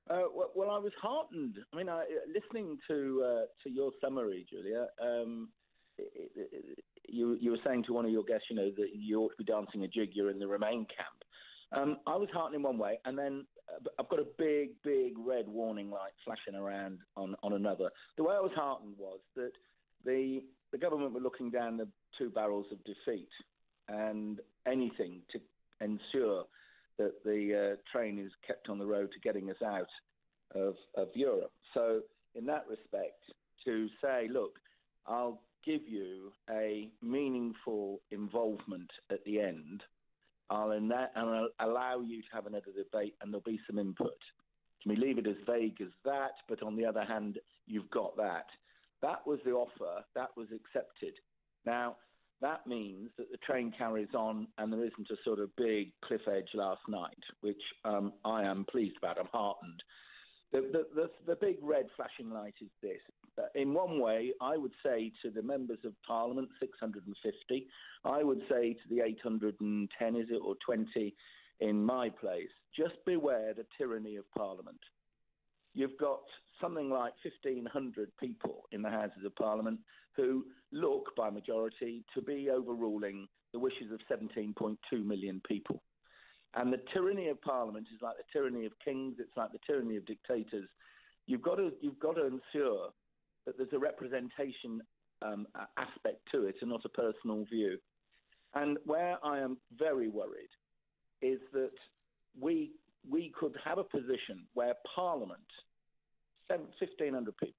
Well, I was heartened. I mean, listening to your summary, Julia. You were saying to one of your guests, that you ought to be dancing a jig. You're in the Remain camp. I was heartened in one way, and then I've got a big, big red warning light flashing around on another. The way I was heartened was that the government were looking down the two barrels of defeat, and anything to ensure that the train is kept on the road to getting us out of Europe. So in that respect, to say, look, I'll give you a meaningful involvement at the end, I'll allow you to have another debate and there'll be some input. Can we leave it as vague as that? But on the other hand, you've got that. That was the offer. That was accepted. Now, that means that the train carries on and there isn't a sort of big cliff edge last night, which I am pleased about. I'm heartened. The big red flashing light is this. In one way, I would say to the members of Parliament, 650, I would say to the 810, is it, or 20 in my place, just beware the tyranny of Parliament. You've got something like 1,500 people in the Houses of Parliament who look, by majority, to be overruling the wishes of 17.2 million people. And the tyranny of Parliament is like the tyranny of kings. It's like the tyranny of dictators. You've got to ensure that there's a representation aspect to it and not a personal view. And where I am very worried is that we could have a position where Parliament, 1,500 people,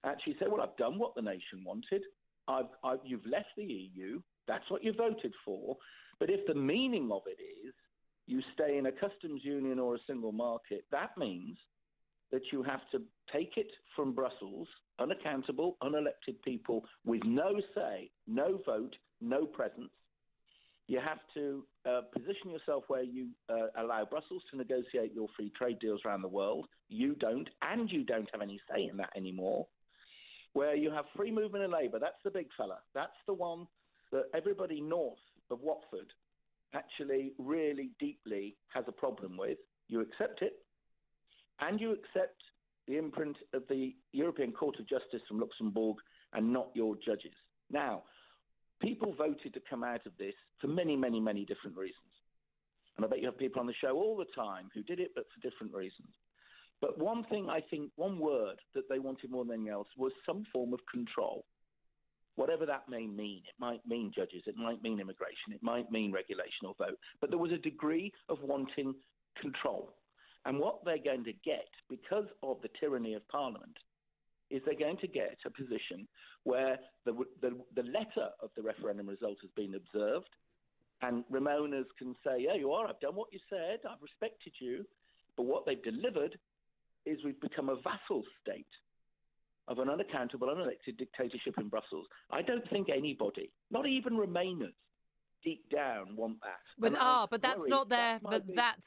actually say, well, I've done what the nation wanted. You've left the EU. That's what you voted for. But if the meaning of it is you stay in a customs union or a single market, that means that you have to take it from Brussels, unaccountable, unelected people with no say, no vote, no presence. You have to position yourself where you allow Brussels to negotiate your free trade deals around the world. You don't, and you don't have any say in that anymore. Where you have free movement of labour, that's the big fella. That's the one that everybody north of Watford actually really deeply has a problem with. You accept it, and you accept the imprint of the European Court of Justice from Luxembourg and not your judges. Now, people voted to come out of this for many, many, many different reasons. And I bet you have people on the show all the time who did it, but for different reasons. But one thing, I think, one word that they wanted more than anything else was some form of control. Whatever that may mean. It might mean judges, it might mean immigration, it might mean regulation or vote. But there was a degree of wanting control. And what they're going to get, because of the tyranny of Parliament, is they're going to get a position where the letter of the referendum result has been observed, and Ramonas can say, yeah, you are, I've done what you said, I've respected you, but what they've delivered is we've become a vassal state of an unaccountable, unelected dictatorship in Brussels. I don't think anybody, not even Remainers, deep down want that. But that's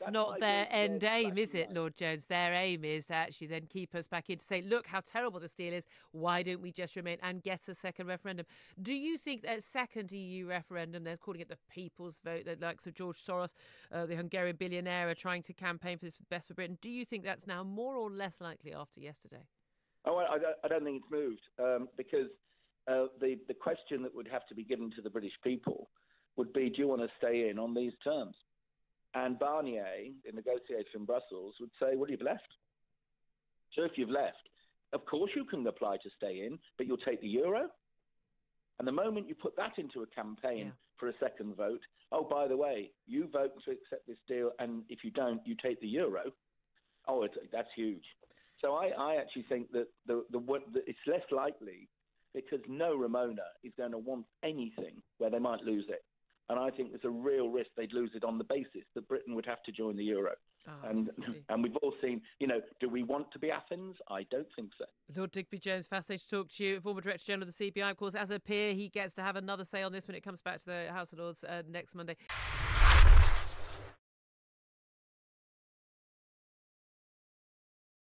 not their end aim, is it, Lord Jones? Their aim is to actually then keep us back in to say, look how terrible this deal is. Why don't we just remain and get a second referendum? Do you think that second EU referendum, they're calling it the people's vote, the likes of George Soros, the Hungarian billionaire, are trying to campaign for this best for Britain. Do you think that's now more or less likely after yesterday? Oh, I don't think it's moved because the question that would have to be given to the British people would be, do you want to stay in on these terms? And Barnier, the negotiator in Brussels, would say, well, you've left. So if you've left, of course you can apply to stay in, but you'll take the euro. And the moment you put that into a campaign for a second vote, oh, by the way, you vote to accept this deal, and if you don't, you take the euro. Oh, that's huge. So I actually think that it's less likely because no Ramona is going to want anything where they might lose it. And I think there's a real risk they'd lose it on the basis that Britain would have to join the euro. Oh, and we've all seen, do we want to be Athens? I don't think so. Lord Digby Jones, fascinating to talk to you. Former Director General of the CBI, of course, as a peer, he gets to have another say on this when it comes back to the House of Lords next Monday.